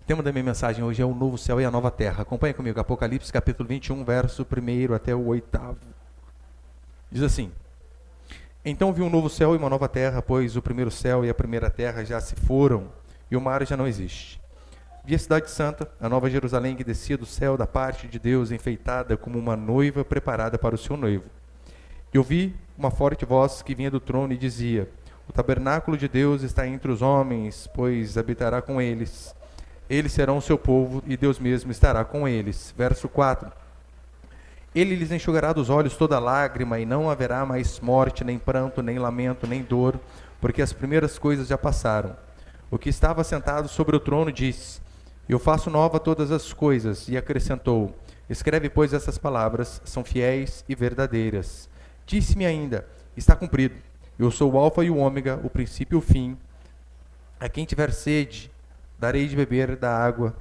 tema da minha mensagem hoje é o novo céu e a nova terra. Acompanhe comigo, Apocalipse capítulo 21, verso 1 até o 8º. Diz assim: Então vi um novo céu e uma nova terra, pois o primeiro céu e a primeira terra já se foram, e o mar já não existe. Vi a cidade santa, a nova Jerusalém, que descia do céu da parte de Deus, enfeitada como uma noiva preparada para o seu noivo. E ouvi uma forte voz que vinha do trono e dizia: O tabernáculo de Deus está entre os homens, pois habitará com eles. Eles serão o seu povo, e Deus mesmo estará com eles. Verso 4. Ele lhes enxugará dos olhos toda lágrima, e não haverá mais morte, nem pranto, nem lamento, nem dor, porque as primeiras coisas já passaram. O que estava sentado sobre o trono disse: Eu faço nova todas as coisas, e acrescentou: Escreve, pois, essas palavras, são fiéis e verdadeiras. Disse-me ainda: Está cumprido. Eu sou o alfa e o ômega, o princípio e o fim. A quem tiver sede, darei de beber da água,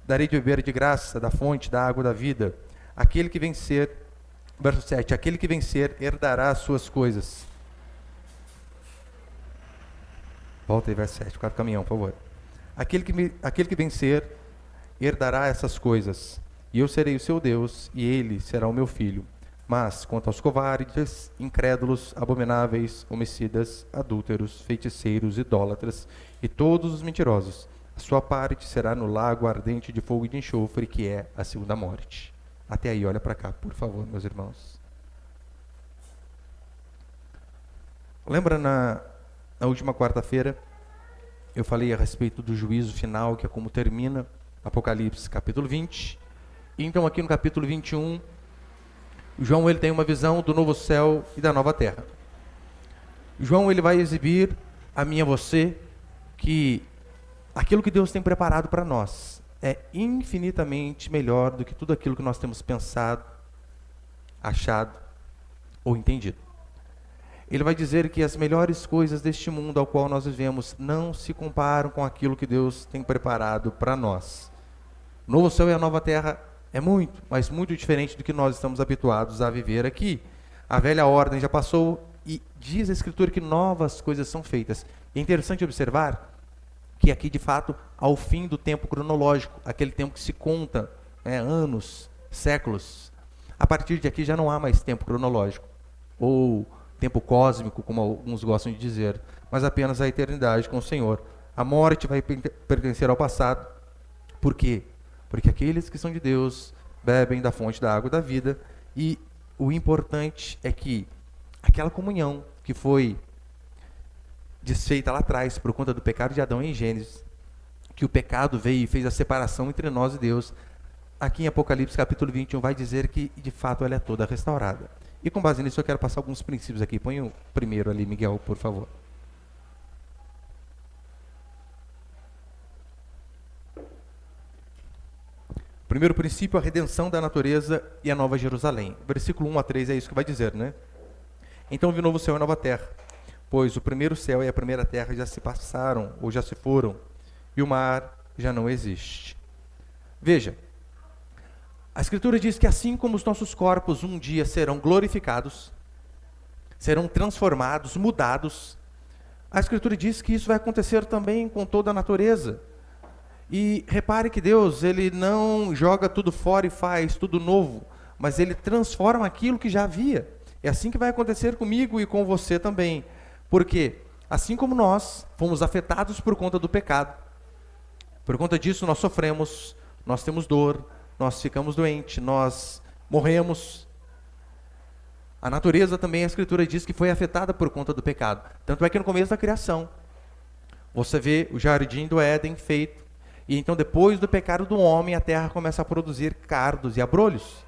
darei de beber de graça da fonte da água da vida. Aquele que vencer, verso 7, aquele que vencer herdará as suas coisas. Volta aí, verso 7, 4 caminhão, por favor. Aquele que vencer herdará essas coisas, e eu serei o seu Deus, e ele será o meu filho. Mas, quanto aos covardes, incrédulos, abomináveis, homicidas, adúlteros, feiticeiros, idólatras e todos os mentirosos, a sua parte será no lago ardente de fogo e de enxofre, que é a segunda morte. Até aí, olha para cá, por favor, meus irmãos. Lembra na última quarta-feira, eu falei a respeito do juízo final, que é como termina Apocalipse capítulo 20. E então aqui no capítulo 21, João ele tem uma visão do novo céu e da nova terra. João ele vai exibir a mim e a você que aquilo que Deus tem preparado para nós é infinitamente melhor do que tudo aquilo que nós temos pensado, achado ou entendido. Ele vai dizer que as melhores coisas deste mundo ao qual nós vivemos não se comparam com aquilo que Deus tem preparado para nós. O novo céu e a nova terra é muito, mas muito diferente do que nós estamos habituados a viver aqui. A velha ordem já passou e diz a Escritura que novas coisas são feitas. E é interessante observar que aqui, de fato, ao fim do tempo cronológico, aquele tempo que se conta, anos, séculos, a partir de aqui já não há mais tempo cronológico, ou tempo cósmico, como alguns gostam de dizer, mas apenas a eternidade com o Senhor. A morte vai pertencer ao passado. Por quê? Porque aqueles que são de Deus bebem da fonte da água da vida, e o importante é que aquela comunhão que foi desfeita lá atrás por conta do pecado de Adão em Gênesis, que o pecado veio e fez a separação entre nós e Deus, aqui em Apocalipse capítulo 21 vai dizer que de fato ela é toda restaurada. E com base nisso eu quero passar alguns princípios aqui. Põe o primeiro ali, Miguel, por favor. Primeiro princípio, a redenção da natureza e a nova Jerusalém. Versículo 1 a 3 é isso que vai dizer, né? Então vi novo céu e nova terra, pois o primeiro céu e a primeira terra já se passaram, ou já se foram, e o mar já não existe. Veja, a Escritura diz que assim como os nossos corpos um dia serão glorificados, serão transformados, mudados, a Escritura diz que isso vai acontecer também com toda a natureza. E repare que Deus, ele não joga tudo fora e faz tudo novo, mas ele transforma aquilo que já havia. É assim que vai acontecer comigo e com você também. Porque, assim como nós fomos afetados por conta do pecado, por conta disso nós sofremos, nós temos dor, nós ficamos doentes, nós morremos. A natureza também, a Escritura diz que foi afetada por conta do pecado. Tanto é que no começo da criação, você vê o jardim do Éden feito, e então depois do pecado do homem, a terra começa a produzir cardos e abrolhos.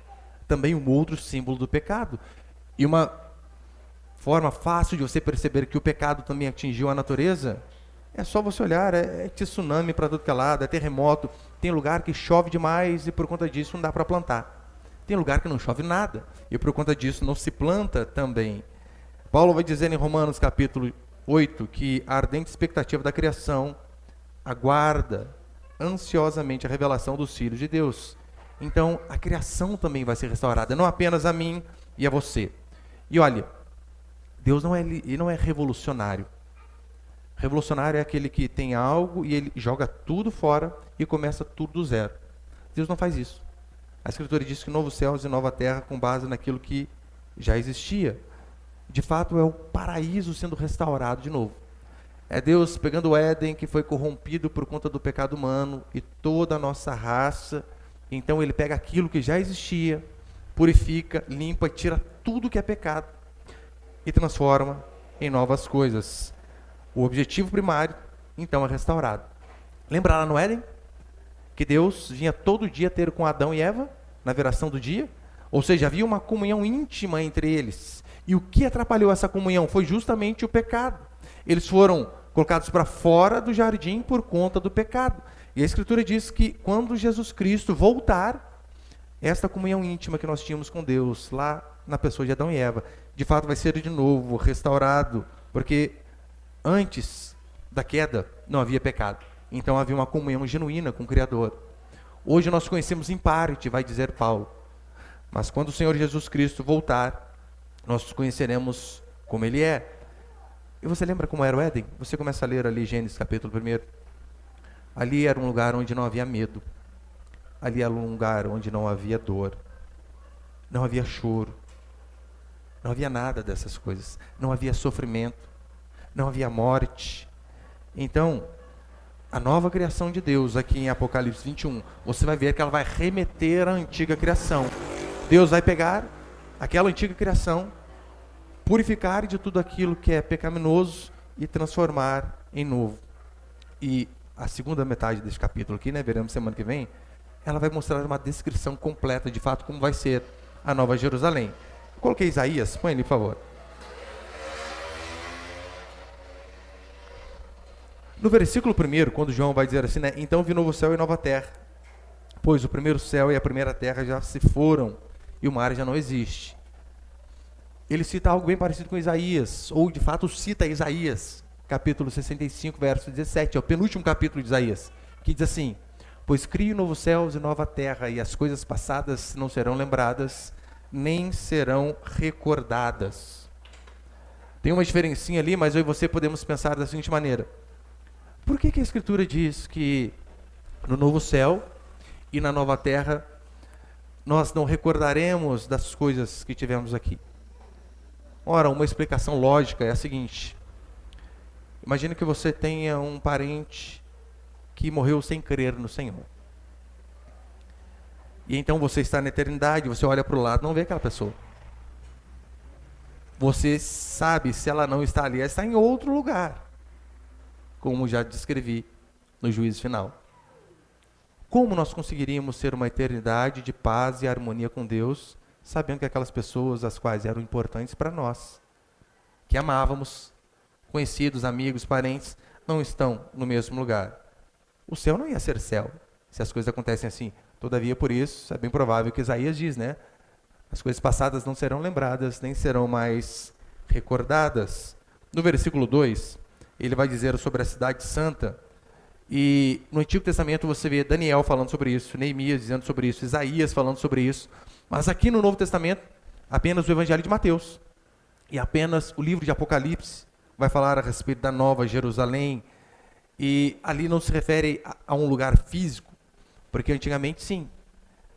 Também um outro símbolo do pecado. E uma forma fácil de você perceber que o pecado também atingiu a natureza, é só você olhar, é tsunami para todo que é lado, é terremoto. Tem lugar que chove demais e por conta disso não dá para plantar. Tem lugar que não chove nada e por conta disso não se planta também. Paulo vai dizer em Romanos capítulo 8 que a ardente expectativa da criação aguarda ansiosamente a revelação dos filhos de Deus. Então a criação também vai ser restaurada, não apenas a mim e a você. E olha, Deus não é revolucionário. Revolucionário é aquele que tem algo e ele joga tudo fora e começa tudo do zero. Deus não faz isso. A Escritura diz que novos céus e nova terra com base naquilo que já existia. De fato, é o paraíso sendo restaurado de novo. É Deus pegando o Éden, que foi corrompido por conta do pecado humano, e toda a nossa raça. Então ele pega aquilo que já existia, purifica, limpa, tira tudo que é pecado e transforma em novas coisas. O objetivo primário, então, é restaurado. Lembra lá no Éden? Que Deus vinha todo dia ter com Adão e Eva, na viração do dia? Ou seja, havia uma comunhão íntima entre eles. E o que atrapalhou essa comunhão foi justamente o pecado. Eles foram colocados para fora do jardim por conta do pecado. E a Escritura diz que quando Jesus Cristo voltar, esta comunhão íntima que nós tínhamos com Deus, lá na pessoa de Adão e Eva, de fato vai ser de novo restaurado, porque antes da queda não havia pecado. Então havia uma comunhão genuína com o Criador. Hoje nós conhecemos em parte, vai dizer Paulo. Mas quando o Senhor Jesus Cristo voltar, nós conheceremos como Ele é. E você lembra como era o Éden? Você começa a ler ali Gênesis capítulo 1. Ali era um lugar onde não havia medo. Ali era um lugar onde não havia dor. Não havia choro. Não havia nada dessas coisas. Não havia sofrimento. Não havia morte. Então, a nova criação de Deus, aqui em Apocalipse 21, você vai ver que ela vai remeter à antiga criação. Deus vai pegar aquela antiga criação, purificar de tudo aquilo que é pecaminoso e transformar em novo. E a segunda metade desse capítulo aqui, veremos semana que vem, ela vai mostrar uma descrição completa, de fato, como vai ser a Nova Jerusalém. Coloquei Isaías, põe ali, por favor. No versículo 1, quando João vai dizer assim, então vi novo céu e nova terra, pois o primeiro céu e a primeira terra já se foram, e o mar já não existe. Ele cita algo bem parecido com Isaías, ou de fato cita Isaías, capítulo 65, verso 17, é o penúltimo capítulo de Isaías, que diz assim, pois crio novos céus e nova terra, e as coisas passadas não serão lembradas, nem serão recordadas. Tem uma diferencinha ali, mas eu e você podemos pensar da seguinte maneira, por que a Escritura diz que no novo céu e na nova terra nós não recordaremos das coisas que tivemos aqui? Ora, uma explicação lógica é a seguinte. Imagine que você tenha um parente que morreu sem crer no Senhor. E então você está na eternidade, você olha para o lado, não vê aquela pessoa. Você sabe, se ela não está ali, ela está em outro lugar. Como já descrevi no juízo final. Como nós conseguiríamos ter uma eternidade de paz e harmonia com Deus, sabendo que aquelas pessoas, as quais eram importantes para nós, que amávamos, conhecidos, amigos, parentes, não estão no mesmo lugar? O céu não ia ser céu, se as coisas acontecem assim. Todavia, por isso, é bem provável que Isaías diz, as coisas passadas não serão lembradas, nem serão mais recordadas. No versículo 2, ele vai dizer sobre a cidade santa, e no Antigo Testamento você vê Daniel falando sobre isso, Neemias dizendo sobre isso, Isaías falando sobre isso, mas aqui no Novo Testamento, apenas o Evangelho de Mateus, e apenas o livro de Apocalipse, vai falar a respeito da Nova Jerusalém, e ali não se refere a um lugar físico, porque antigamente sim,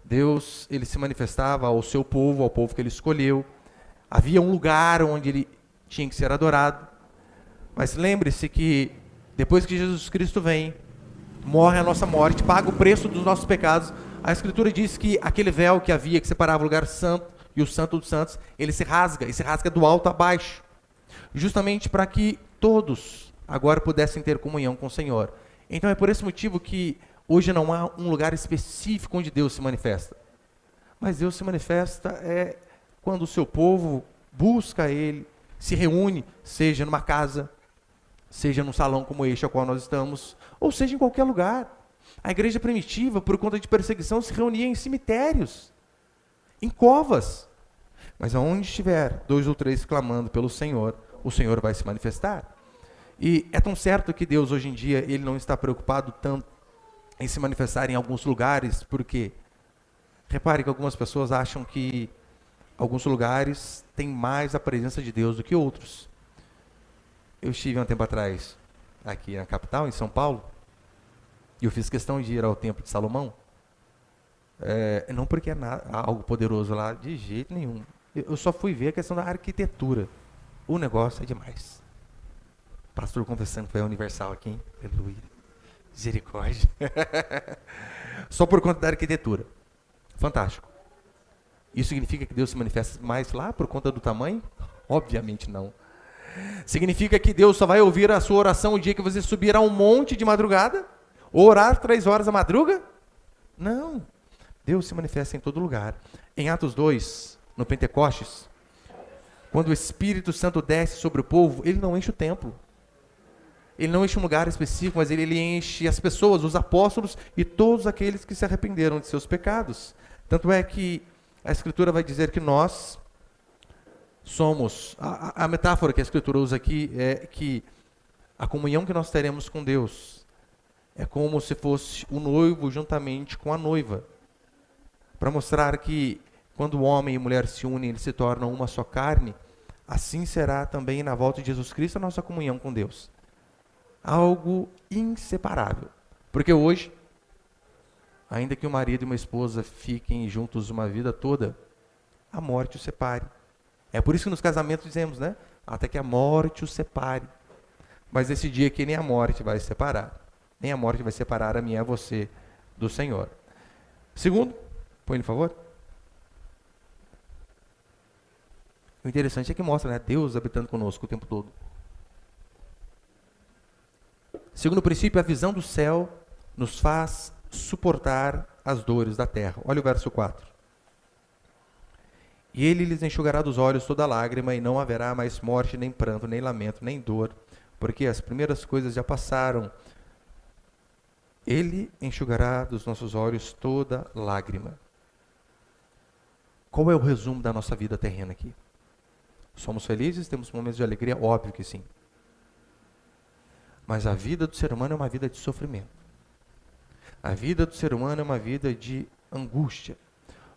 Deus ele se manifestava ao seu povo, ao povo que ele escolheu, havia um lugar onde ele tinha que ser adorado, mas lembre-se que depois que Jesus Cristo vem, morre a nossa morte, paga o preço dos nossos pecados, a Escritura diz que aquele véu que havia, que separava o lugar santo e o santo dos santos, ele se rasga, e se rasga do alto a baixo, justamente para que todos agora pudessem ter comunhão com o Senhor. Então é por esse motivo que hoje não há um lugar específico onde Deus se manifesta. Mas Deus se manifesta quando o seu povo busca Ele, se reúne, seja numa casa, seja num salão como este ao qual nós estamos, ou seja em qualquer lugar. A igreja primitiva, por conta de perseguição, se reunia em cemitérios, em covas. Mas aonde estiver 2 ou 3 clamando pelo Senhor, o Senhor vai se manifestar. E é tão certo que Deus hoje em dia, Ele não está preocupado tanto em se manifestar em alguns lugares, porque repare que algumas pessoas acham que alguns lugares têm mais a presença de Deus do que outros. Eu estive há um tempo atrás aqui na capital, em São Paulo, e eu fiz questão de ir ao Templo de Salomão, não porque é algo poderoso lá, de jeito nenhum. Eu só fui ver a questão da arquitetura. O negócio é demais. Pastor confessando, foi a Universal aqui, hein? Aleluia. Misericórdia. Só por conta da arquitetura. Fantástico. Isso significa que Deus se manifesta mais lá por conta do tamanho? Obviamente não. Significa que Deus só vai ouvir a sua oração o dia que você subir a um monte de madrugada? Ou orar 3 horas da madruga? Não. Deus se manifesta em todo lugar. Em Atos 2, no Pentecostes, quando o Espírito Santo desce sobre o povo, ele não enche o templo. Ele não enche um lugar específico, mas ele enche as pessoas, os apóstolos e todos aqueles que se arrependeram de seus pecados. Tanto é que a Escritura vai dizer que nós somos... A metáfora que a Escritura usa aqui é que a comunhão que nós teremos com Deus é como se fosse o noivo juntamente com a noiva. Para mostrar que quando o homem e a mulher se unem, eles se tornam uma só carne, assim será também na volta de Jesus Cristo a nossa comunhão com Deus. Algo inseparável. Porque hoje, ainda que o marido e uma esposa fiquem juntos uma vida toda, a morte os separe. É por isso que nos casamentos dizemos, né? Até que a morte os separe. Mas esse dia que nem a morte vai separar. Nem a morte vai separar a mim e a você do Senhor. Segundo, põe, por favor. O interessante é que mostra, né? Deus habitando conosco o tempo todo. Segundo princípio, a visão do céu nos faz suportar as dores da terra. Olha o verso 4. E ele lhes enxugará dos olhos toda lágrima, e não haverá mais morte, nem pranto, nem lamento, nem dor, porque as primeiras coisas já passaram. Ele enxugará dos nossos olhos toda lágrima. Qual é o resumo da nossa vida terrena aqui? Somos felizes, temos momentos de alegria? Óbvio que sim. Mas a vida do ser humano é uma vida de sofrimento. A vida do ser humano é uma vida de angústia.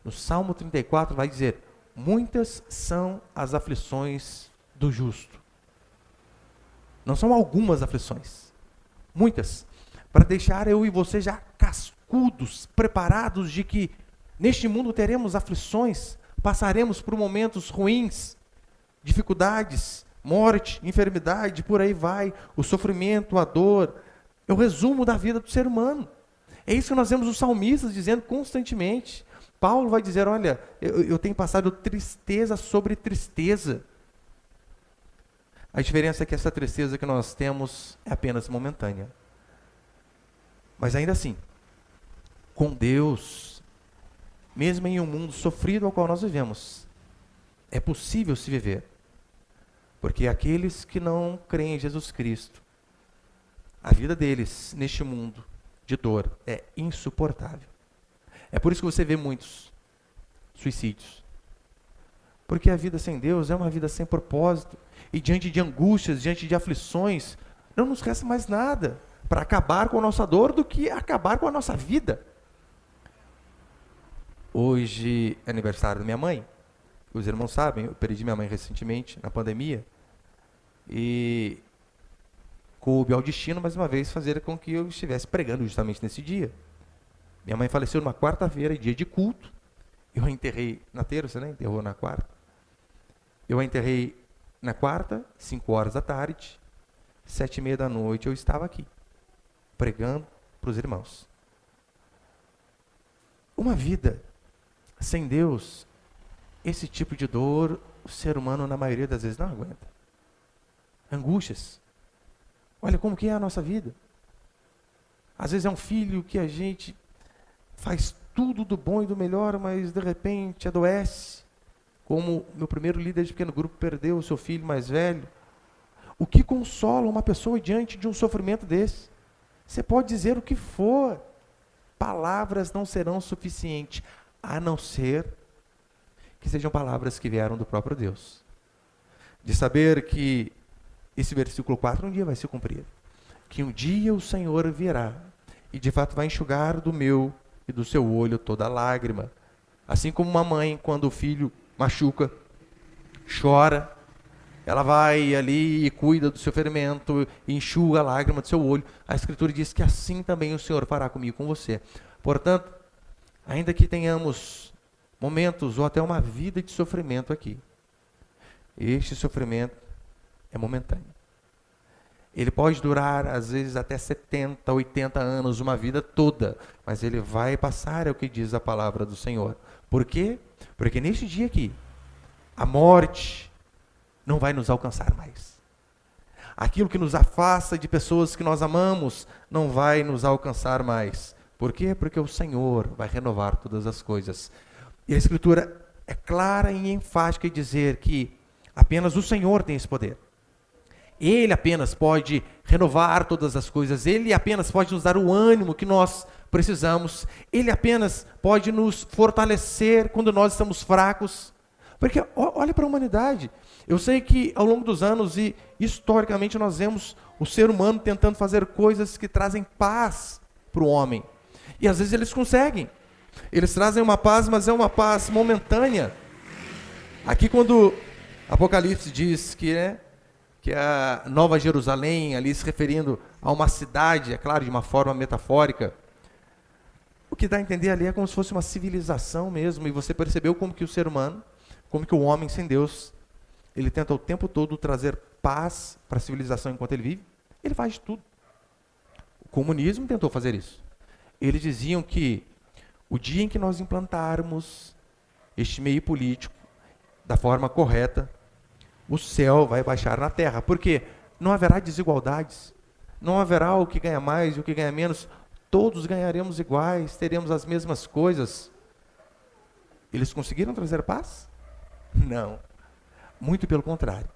No Salmo 34 vai dizer: muitas são as aflições do justo. Não são algumas aflições. Muitas. Para deixar eu e você já cascudos, preparados de que neste mundo teremos aflições, passaremos por momentos ruins, dificuldades, morte, enfermidade, por aí vai, o sofrimento, a dor. É o resumo da vida do ser humano. É isso que nós vemos os salmistas dizendo constantemente. Paulo vai dizer, olha, eu tenho passado tristeza sobre tristeza. A diferença é que essa tristeza que nós temos é apenas momentânea. Mas ainda assim, com Deus, mesmo em um mundo sofrido ao qual nós vivemos, é possível se viver. Porque aqueles que não creem em Jesus Cristo, a vida deles neste mundo de dor é insuportável. É por isso que você vê muitos suicídios. Porque a vida sem Deus é uma vida sem propósito. E diante de angústias, diante de aflições, não nos resta mais nada para acabar com a nossa dor do que acabar com a nossa vida. Hoje é aniversário da minha mãe. Os irmãos sabem, eu perdi minha mãe recentemente, na pandemia. E coube ao destino, mais uma vez, fazer com que eu estivesse pregando justamente nesse dia. Minha mãe faleceu numa quarta-feira, dia de culto. Eu a enterrei na terça, né? Enterrou na quarta. Eu a enterrei na quarta, 5 horas da tarde, 7h30 da noite, eu estava aqui, pregando para os irmãos. Uma vida sem Deus, esse tipo de dor, o ser humano, na maioria das vezes, não aguenta. Angústias. Olha como que é a nossa vida. Às vezes é um filho que a gente faz tudo do bom e do melhor, mas de repente adoece. Como meu primeiro líder de pequeno grupo perdeu o seu filho mais velho. O que consola uma pessoa diante de um sofrimento desse? Você pode dizer o que for. Palavras não serão suficientes, a não ser que sejam palavras que vieram do próprio Deus. De saber que esse versículo 4 um dia vai se cumprir. Que um dia o Senhor virá e de fato vai enxugar do meu e do seu olho toda lágrima. Assim como uma mãe, quando o filho machuca, chora, ela vai ali e cuida do seu ferimento, enxuga a lágrima do seu olho. A Escritura diz que assim também o Senhor fará comigo, com você. Portanto, ainda que tenhamos momentos ou até uma vida de sofrimento aqui, este sofrimento é momentâneo. Ele pode durar, às vezes, até 70, 80 anos, uma vida toda, mas ele vai passar, é o que diz a palavra do Senhor. Por quê? Porque neste dia aqui, a morte não vai nos alcançar mais. Aquilo que nos afasta de pessoas que nós amamos não vai nos alcançar mais. Por quê? Porque o Senhor vai renovar todas as coisas. E a Escritura é clara e enfática em dizer que apenas o Senhor tem esse poder. Ele apenas pode renovar todas as coisas, Ele apenas pode nos dar o ânimo que nós precisamos, Ele apenas pode nos fortalecer quando nós estamos fracos. Porque olha para a humanidade, eu sei que ao longo dos anos e historicamente nós vemos o ser humano tentando fazer coisas que trazem paz para o homem. E às vezes eles conseguem, eles trazem uma paz, mas é uma paz momentânea. Aqui quando Apocalipse diz que a Nova Jerusalém, ali se referindo a uma cidade, é claro, de uma forma metafórica, o que dá a entender ali é como se fosse uma civilização mesmo, e você percebeu como que o ser humano, como que o homem sem Deus, ele tenta o tempo todo trazer paz para a civilização enquanto ele vive, ele faz de tudo. O comunismo tentou fazer isso. Eles diziam que o dia em que nós implantarmos este meio político da forma correta, o céu vai baixar na terra, porque não haverá desigualdades, não haverá o que ganha mais e o que ganha menos, todos ganharemos iguais, teremos as mesmas coisas. Eles conseguiram trazer paz? Não, muito pelo contrário.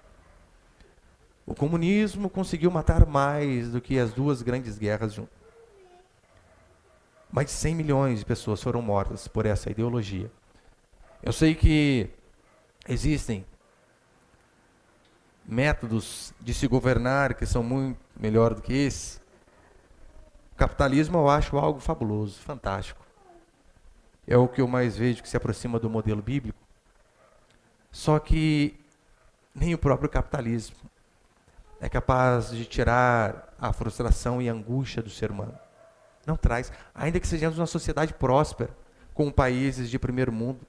O comunismo conseguiu matar mais do que as duas grandes guerras juntas. Mais de 100 milhões de pessoas foram mortas por essa ideologia. Eu sei que existem métodos de se governar que são muito melhor do que esse. O capitalismo eu acho algo fabuloso, fantástico. É o que eu mais vejo que se aproxima do modelo bíblico. Só que nem o próprio capitalismo é capaz de tirar a frustração e a angústia do ser humano. Não traz, ainda que sejamos uma sociedade próspera, com países de primeiro mundo.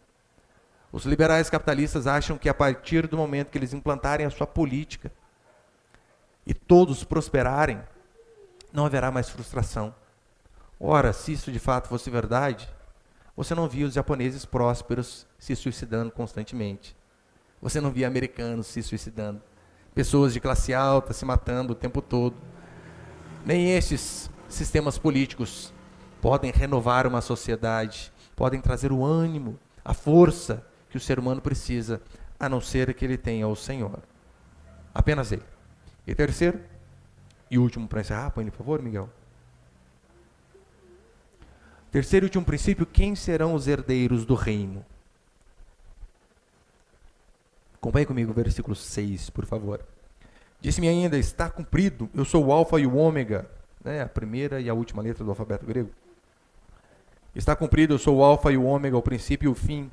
Os liberais capitalistas acham que a partir do momento que eles implantarem a sua política e todos prosperarem, não haverá mais frustração. Ora, se isso de fato fosse verdade, você não via os japoneses prósperos se suicidando constantemente. Você não via americanos se suicidando. Pessoas de classe alta se matando o tempo todo. Nem estes sistemas políticos podem renovar uma sociedade, podem trazer o ânimo, a força que o ser humano precisa, a não ser que ele tenha o Senhor. Apenas Ele. E terceiro, e último para encerrar, põe ele, por favor, Miguel. Terceiro e último princípio, quem serão os herdeiros do reino? Acompanhe comigo o versículo 6, por favor. Disse-me ainda, está cumprido, eu sou o alfa e o ômega, né, a primeira e a última letra do alfabeto grego. Está cumprido, eu sou o alfa e o ômega, o princípio e o fim.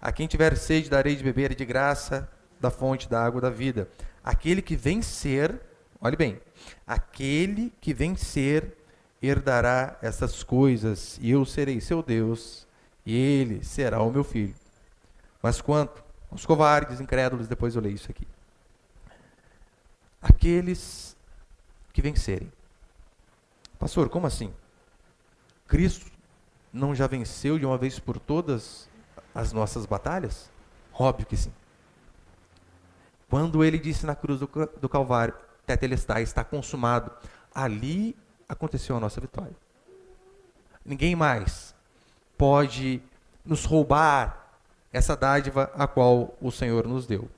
A quem tiver sede, darei de beber de graça da fonte da água da vida. Aquele que vencer, olhe bem, aquele que vencer herdará essas coisas, e eu serei seu Deus, e ele será o meu filho. Mas quanto aos covardes, incrédulos, depois eu leio isso aqui. Aqueles que vencerem. Pastor, como assim? Cristo não já venceu de uma vez por todas as nossas batalhas? Óbvio que sim. Quando ele disse na cruz do Calvário, Tetelestai, está consumado, ali aconteceu a nossa vitória. Ninguém mais pode nos roubar essa dádiva a qual o Senhor nos deu.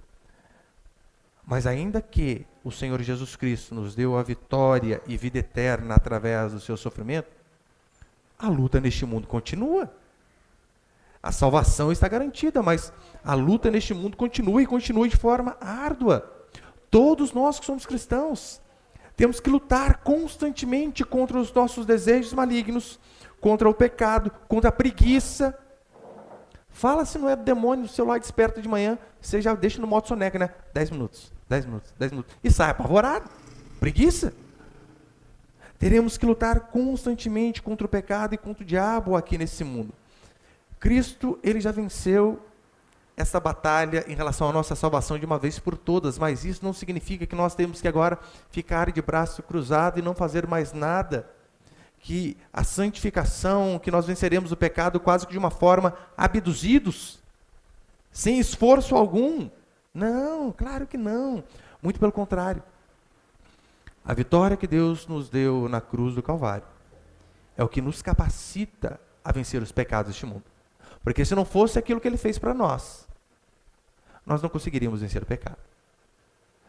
Mas ainda que o Senhor Jesus Cristo nos deu a vitória e vida eterna através do seu sofrimento, a luta neste mundo continua. A salvação está garantida, mas a luta neste mundo continua e continua de forma árdua. Todos nós que somos cristãos temos que lutar constantemente contra os nossos desejos malignos, contra o pecado, contra a preguiça. Fala se não é do demônio, o celular desperta de manhã, você já deixa no modo soneca, né? 10 minutos, 10 minutos, 10 minutos. E sai apavorado. Preguiça. Teremos que lutar constantemente contra o pecado e contra o diabo aqui nesse mundo. Cristo, ele já venceu essa batalha em relação à nossa salvação de uma vez por todas, mas isso não significa que nós temos que agora ficar de braço cruzado e não fazer mais nada. Que a santificação, que nós venceremos o pecado quase que de uma forma abduzidos, sem esforço algum. Não, claro que não. Muito pelo contrário. A vitória que Deus nos deu na cruz do Calvário é o que nos capacita a vencer os pecados deste mundo. Porque se não fosse aquilo que Ele fez para nós não conseguiríamos vencer o pecado.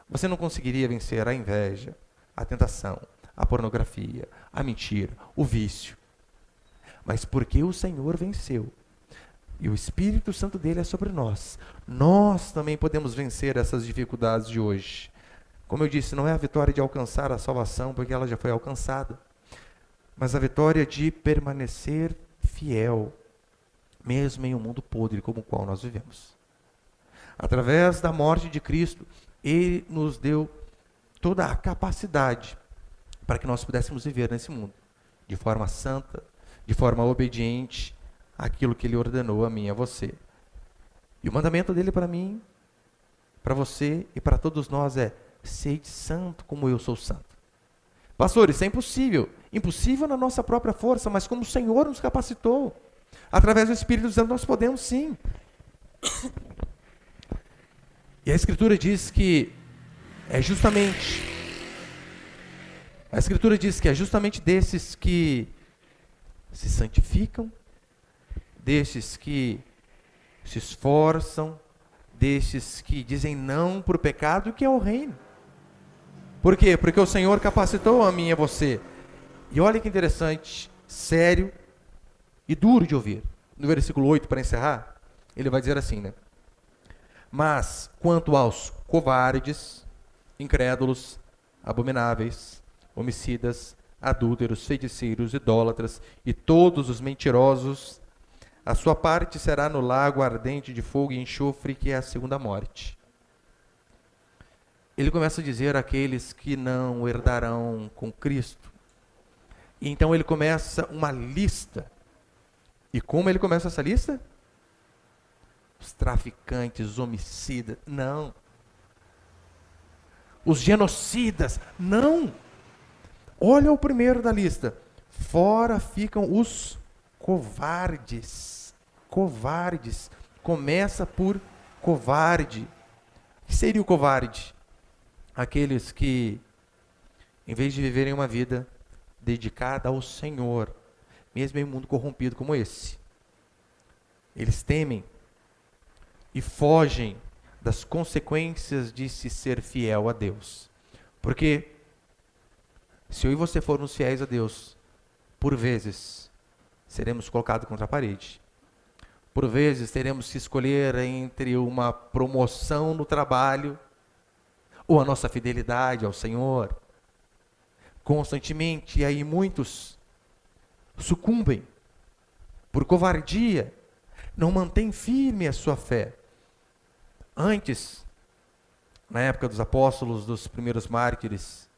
Você não conseguiria vencer a inveja, a tentação, a pornografia, a mentira, o vício. Mas porque o Senhor venceu, e o Espírito Santo dele é sobre nós, nós também podemos vencer essas dificuldades de hoje. Como eu disse, não é a vitória de alcançar a salvação, porque ela já foi alcançada, mas a vitória de permanecer fiel, mesmo em um mundo podre como o qual nós vivemos. Através da morte de Cristo, Ele nos deu toda a capacidade para que nós pudéssemos viver nesse mundo, de forma santa, de forma obediente àquilo que Ele ordenou a mim e a você. E o mandamento dele para mim, para você e para todos nós é: sede santo como eu sou santo. Pastor, isso é impossível. Impossível na nossa própria força, mas como o Senhor nos capacitou, através do Espírito Santo nós podemos sim. E a Escritura diz que é justamente desses que se santificam, desses que se esforçam, desses que dizem não para o pecado, que é o reino. Por quê? Porque o Senhor capacitou a mim e a você. E olha que interessante, sério e duro de ouvir. No versículo 8, para encerrar, ele vai dizer assim, né? Mas, quanto aos covardes, incrédulos, abomináveis, homicidas, adúlteros, feiticeiros, idólatras e todos os mentirosos, a sua parte será no lago ardente de fogo e enxofre, que é a segunda morte. Ele começa a dizer aqueles que não herdarão com Cristo. E então ele começa uma lista. E como ele começa essa lista? Os traficantes, os homicidas, não. Os genocidas, não. Olha o primeiro da lista. Fora ficam os covardes. Covardes. Começa por covarde. O que seria o covarde? Aqueles que, em vez de viverem uma vida dedicada ao Senhor, mesmo em um mundo corrompido como esse, eles temem e fogem das consequências de se ser fiel a Deus. Porque se eu e você formos fiéis a Deus, por vezes seremos colocados contra a parede. Por vezes teremos que escolher entre uma promoção no trabalho ou a nossa fidelidade ao Senhor. Constantemente, e aí muitos sucumbem por covardia, não mantêm firme a sua fé. Antes, na época dos apóstolos, dos primeiros mártires,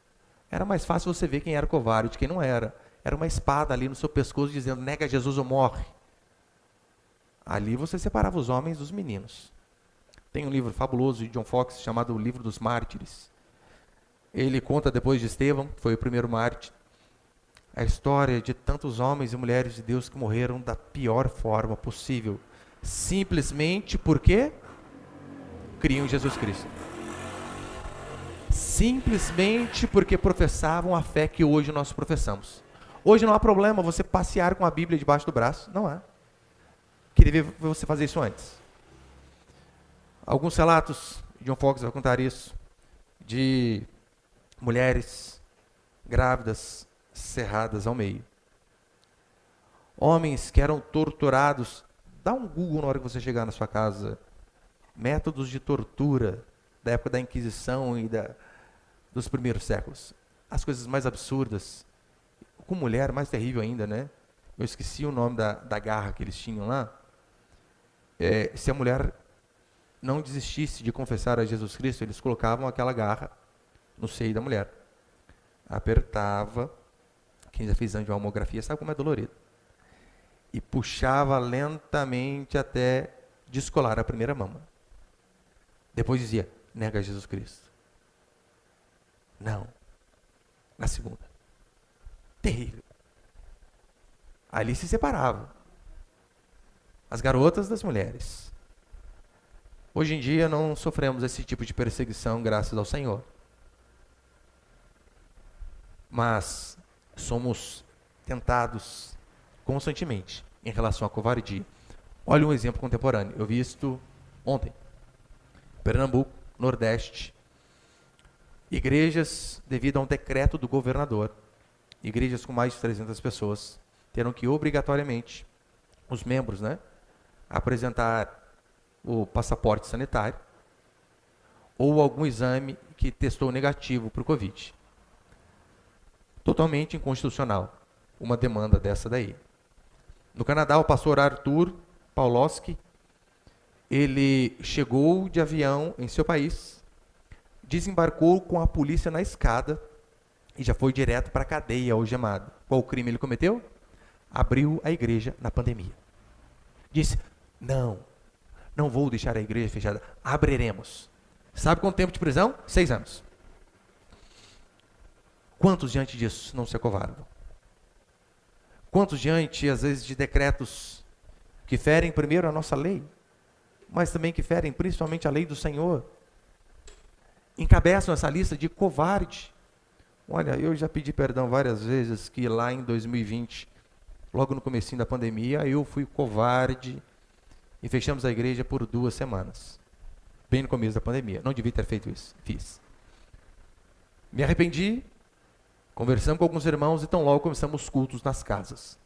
era mais fácil você ver quem era covarde e quem não era. Era uma espada ali no seu pescoço dizendo: nega Jesus ou morre. Ali você separava os homens dos meninos. Tem um livro fabuloso de John Foxe chamado O Livro dos Mártires. Ele conta depois de Estevão, que foi o primeiro mártir, a história de tantos homens e mulheres de Deus que morreram da pior forma possível. Simplesmente porque criam Jesus Cristo. Simplesmente porque professavam a fé que hoje nós professamos. Hoje não há problema você passear com a Bíblia debaixo do braço, não há. Queria ver você fazer isso antes. Alguns relatos, John Foxe vai contar isso, de mulheres grávidas cerradas ao meio. Homens que eram torturados. Dá um Google na hora que você chegar na sua casa. Métodos de tortura da época da Inquisição e dos primeiros séculos. As coisas mais absurdas. Com mulher, mais terrível ainda, né? Eu esqueci o nome da garra que eles tinham lá. se a mulher não desistisse de confessar a Jesus Cristo, eles colocavam aquela garra no seio da mulher. Apertava, quem já fez angiomografia sabe como é dolorido. E puxava lentamente até descolar a primeira mama. Depois dizia, nega Jesus Cristo. Não. Na segunda. Terrível. Ali se separava. As garotas das mulheres. Hoje em dia não sofremos esse tipo de perseguição, graças ao Senhor. Mas somos tentados constantemente em relação à covardia. Olha um exemplo contemporâneo. Eu vi isto ontem. Pernambuco, Nordeste. Igrejas, devido a um decreto do governador, igrejas com mais de 300 pessoas, terão que obrigatoriamente, os membros, apresentar o passaporte sanitário ou algum exame que testou negativo para o Covid. Totalmente inconstitucional uma demanda dessa daí. No Canadá, o pastor Arthur Pawlowski, ele chegou de avião em seu país, desembarcou com a polícia na escada e já foi direto para a cadeia algemado. Qual crime ele cometeu? Abriu a igreja na pandemia. Disse, não vou deixar a igreja fechada, abriremos. Sabe quanto tempo de prisão? 6 anos. Quantos diante disso não se acovardam? Quantos diante, às vezes, de decretos que ferem primeiro a nossa lei, mas também que ferem principalmente a lei do Senhor, encabeçam essa lista de covarde? Olha, eu já pedi perdão várias vezes que lá em 2020, logo no comecinho da pandemia, eu fui covarde e fechamos a igreja por 2 semanas. Bem no começo da pandemia. Não devia ter feito isso. Fiz. Me arrependi, conversamos com alguns irmãos e tão logo começamos os cultos nas casas.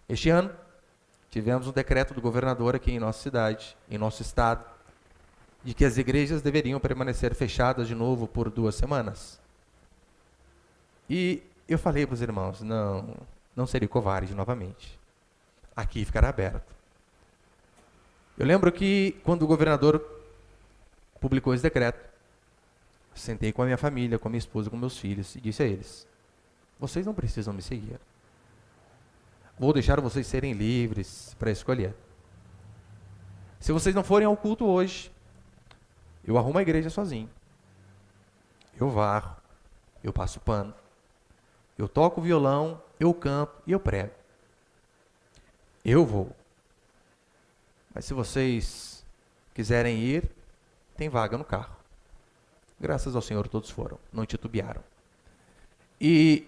Este ano, tivemos um decreto do governador aqui em nossa cidade, em nosso estado, de que as igrejas deveriam permanecer fechadas de novo por 2 semanas. E eu falei para os irmãos, não seria covarde novamente. Aqui ficará aberto. Eu lembro que quando o governador publicou esse decreto, sentei com a minha família, com a minha esposa, com meus filhos e disse a eles, vocês não precisam me seguir. Vou deixar vocês serem livres para escolher. Se vocês não forem ao culto hoje, eu arrumo a igreja sozinho. Eu varro, eu passo pano, eu toco violão, eu canto e eu prego. Eu vou. Mas se vocês quiserem ir, tem vaga no carro. Graças ao Senhor todos foram, não titubearam. E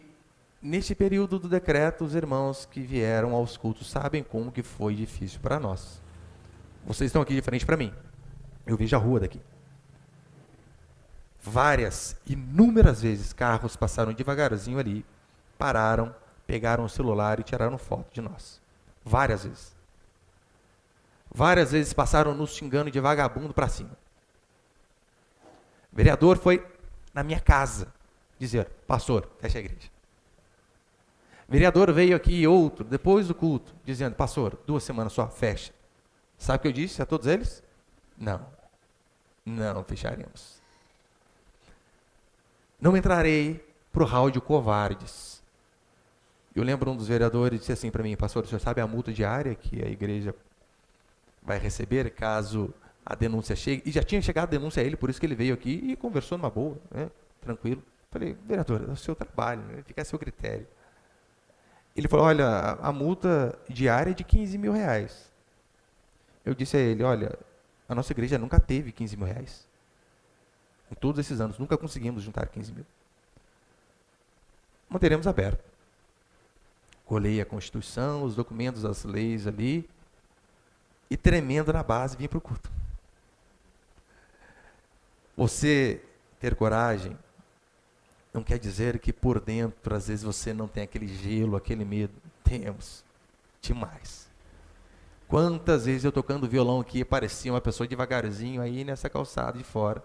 nesse período do decreto, os irmãos que vieram aos cultos sabem como que foi difícil para nós. Vocês estão aqui de frente para mim. Eu vejo a rua daqui. Inúmeras vezes, carros passaram devagarzinho ali, pararam, pegaram o celular e tiraram foto de nós. Várias vezes. Várias vezes passaram nos xingando de vagabundo para cima. O vereador foi na minha casa dizer, pastor, fecha a igreja. O vereador veio aqui outro, depois do culto, dizendo, pastor, 2 semanas só, fecha. Sabe o que eu disse a todos eles? Não fecharemos. Não entrarei para o hall de covardes. Eu lembro um dos vereadores disse assim para mim, pastor, o senhor sabe a multa diária que a igreja vai receber caso a denúncia chegue? E já tinha chegado a denúncia a ele, por isso que ele veio aqui e conversou numa boa, tranquilo. Falei, vereador, é o seu trabalho, fica a seu critério. Ele falou, olha, a multa diária é de 15 mil reais. Eu disse a ele, olha, a nossa igreja nunca teve 15 mil reais. Em todos esses anos, nunca conseguimos juntar 15 mil. Manteremos aberto. Colhei a Constituição, os documentos, as leis ali, e tremendo na base, vim para o culto. Você ter coragem não quer dizer que por dentro, às vezes, você não tem aquele gelo, aquele medo. Temos. Demais. Quantas vezes eu tocando violão aqui, parecia uma pessoa devagarzinho aí nessa calçada de fora.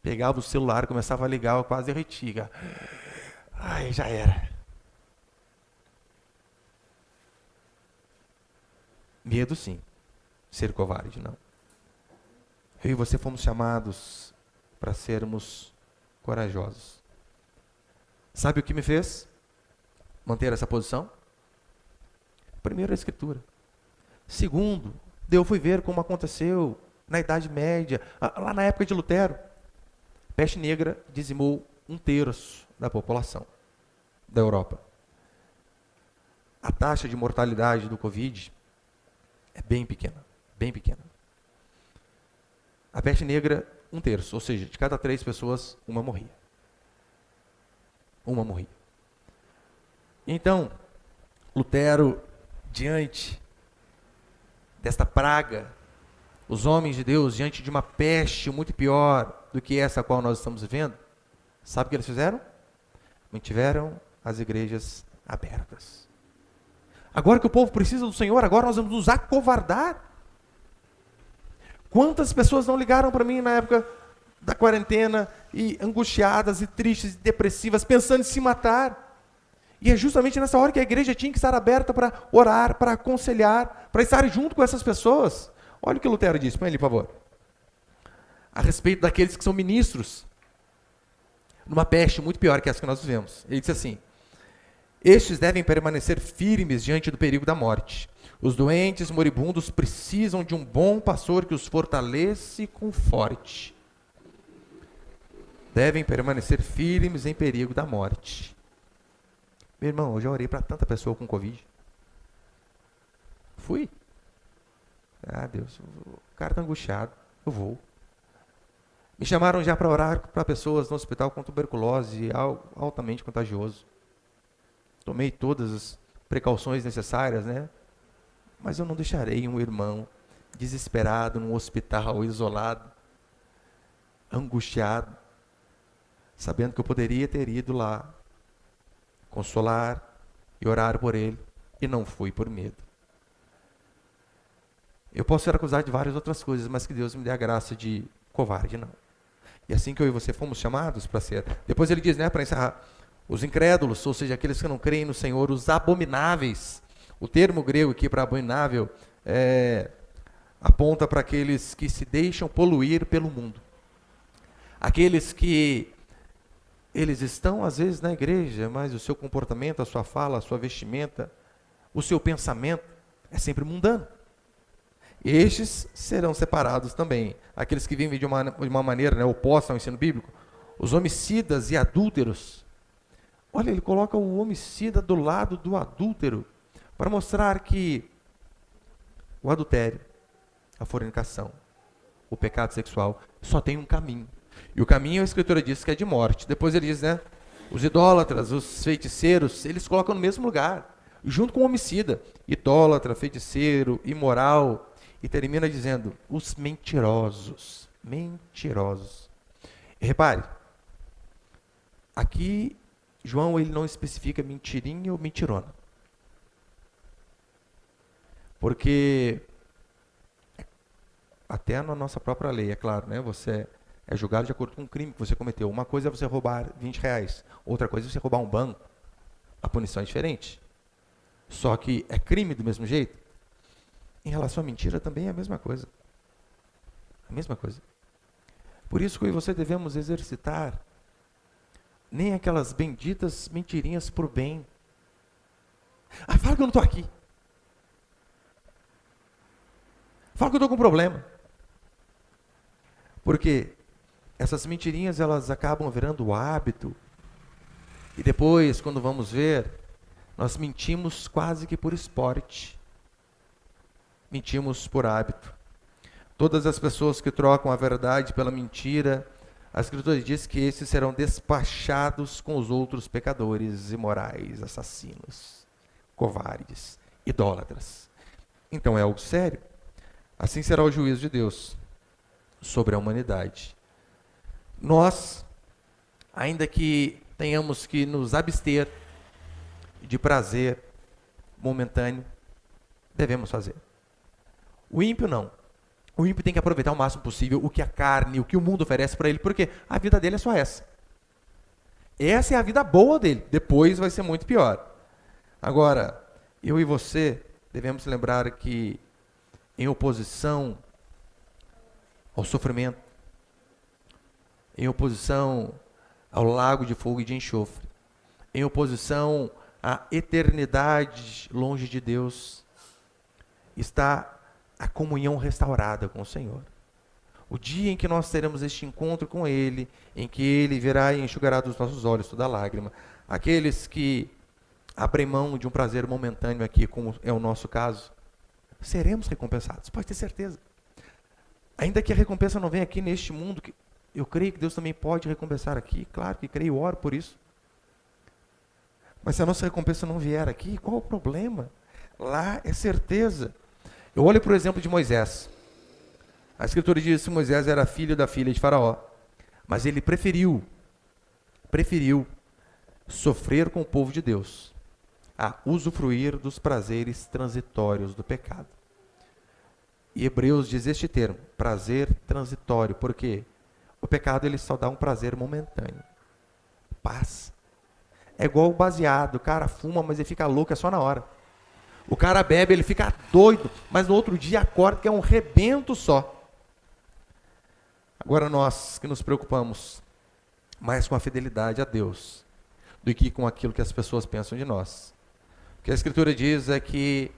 Pegava o celular, começava a ligar, eu quase derretia. Ai, já era. Medo sim. ser covarde, não. Eu e você fomos chamados para sermos corajosos. Sabe o que me fez manter essa posição? Primeiro, a Escritura. Segundo, eu fui ver como aconteceu na Idade Média, lá na época de Lutero. Peste negra dizimou 1/3 da população da Europa. A taxa de mortalidade do Covid é bem pequena, bem pequena. A peste negra, 1/3, ou seja, de cada 3 pessoas, uma morria. Uma morria. Então, Lutero, diante desta praga, os homens de Deus, diante de uma peste muito pior do que essa a qual nós estamos vivendo, sabe o que eles fizeram? Mantiveram as igrejas abertas. Agora que o povo precisa do Senhor, agora nós vamos nos acovardar. Quantas pessoas não ligaram para mim na época da quarentena, e angustiadas, e tristes, e depressivas, pensando em se matar. E é justamente nessa hora que a igreja tinha que estar aberta para orar, para aconselhar, para estar junto com essas pessoas. Olha o que Lutero disse, põe ali, por favor. A respeito daqueles que são ministros, numa peste muito pior que essa que nós vivemos. Ele disse assim: estes devem permanecer firmes diante do perigo da morte. Os doentes, moribundos, precisam de um bom pastor que os fortaleça e conforte. Devem permanecer firmes em perigo da morte. Meu irmão, eu já orei para tanta pessoa com Covid. Fui. Ah, Deus, o cara está angustiado, eu vou. Me chamaram já para orar para pessoas no hospital com tuberculose, altamente contagioso. Tomei todas as precauções necessárias, né? Mas eu não deixarei um irmão desesperado num hospital, isolado, angustiado, sabendo que eu poderia ter ido lá, consolar e orar por ele, e não fui por medo. Eu posso ser acusado de várias outras coisas, mas que Deus me dê a graça de covarde, não. E assim que eu e você fomos chamados para ser. Depois ele diz, né, para encerrar, os incrédulos, ou seja, aqueles que não creem no Senhor, os abomináveis. O termo grego aqui para abominável aponta para aqueles que se deixam poluir pelo mundo. Aqueles que eles estão às vezes na igreja, mas o seu comportamento, a sua fala, a sua vestimenta, o seu pensamento é sempre mundano. Estes serão separados também. Aqueles que vivem de uma maneira, né, oposta ao ensino bíblico. Os homicidas e adúlteros. Olha, ele coloca o homicida do lado do adúltero, para mostrar que o adultério, a fornicação, o pecado sexual, só tem um caminho. E o caminho, a Escritura diz que é de morte. Depois ele diz, né, os idólatras, os feiticeiros, eles colocam no mesmo lugar, junto com o homicida. Idólatra, feiticeiro, imoral. E termina dizendo, os mentirosos. Mentirosos. E repare, aqui João ele não especifica mentirinha ou mentirona. Porque até na nossa própria lei, é claro, né? Você é julgado de acordo com o crime que você cometeu. Uma coisa é você roubar R$20, outra coisa é você roubar um banco. A punição é diferente. Só que é crime do mesmo jeito. Em relação à mentira também é a mesma coisa. A mesma coisa. Por isso que eu e você devemos exercitar nem aquelas benditas mentirinhas por bem. Ah, fala que eu não estou aqui. Fala que eu estou com problema. Porque essas mentirinhas, elas acabam virando hábito. E depois, quando vamos ver, nós mentimos quase que por esporte. Mentimos por hábito. Todas as pessoas que trocam a verdade pela mentira, a Escritura diz que esses serão despachados com os outros pecadores, imorais, assassinos, covardes, idólatras. Então é algo sério. Assim será o juízo de Deus sobre a humanidade. Nós, ainda que tenhamos que nos abster de prazer momentâneo, devemos fazer. O ímpio não. O ímpio tem que aproveitar o máximo possível o que a carne, o que o mundo oferece para ele, porque a vida dele é só essa. Essa é a vida boa dele. Depois vai ser muito pior. Agora, eu e você devemos lembrar que em oposição ao sofrimento, em oposição ao lago de fogo e de enxofre, em oposição à eternidade longe de Deus, está a comunhão restaurada com o Senhor. O dia em que nós teremos este encontro com Ele, em que Ele virá e enxugará dos nossos olhos toda lágrima, aqueles que abrem mão de um prazer momentâneo aqui, como é o nosso caso, seremos recompensados, pode ter certeza. Ainda que a recompensa não venha aqui neste mundo, eu creio que Deus também pode recompensar aqui, claro que creio e oro por isso. Mas se a nossa recompensa não vier aqui, qual o problema? Lá é certeza. Eu olho para o exemplo de Moisés. A Escritura diz que Moisés era filho da filha de Faraó, mas ele preferiu sofrer com o povo de Deus a usufruir dos prazeres transitórios do pecado. E Hebreus diz este termo, prazer transitório, porque o pecado ele só dá um prazer momentâneo. Paz. É igual o baseado, o cara fuma, mas ele fica louco, é só na hora. O cara bebe, ele fica doido, mas no outro dia acorda que é um rebento só. Agora nós que nos preocupamos mais com a fidelidade a Deus do que com aquilo que as pessoas pensam de nós. O que a Escritura diz é que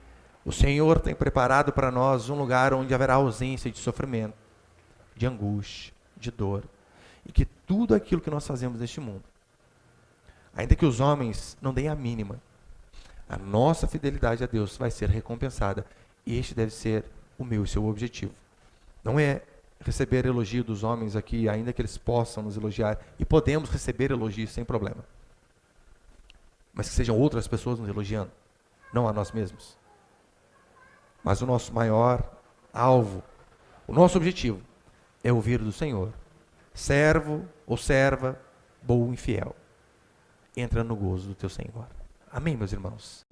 o Senhor tem preparado para nós um lugar onde haverá ausência de sofrimento, de angústia, de dor, e que tudo aquilo que nós fazemos neste mundo, ainda que os homens não deem a mínima, a nossa fidelidade a Deus vai ser recompensada, e este deve ser o meu e seu objetivo. Não é receber elogio dos homens aqui, ainda que eles possam nos elogiar, e podemos receber elogios sem problema, mas que sejam outras pessoas nos elogiando, não a nós mesmos. Mas o nosso maior alvo, o nosso objetivo, é ouvir do Senhor: servo ou serva, bom e fiel, entra no gozo do teu Senhor. Amém, meus irmãos?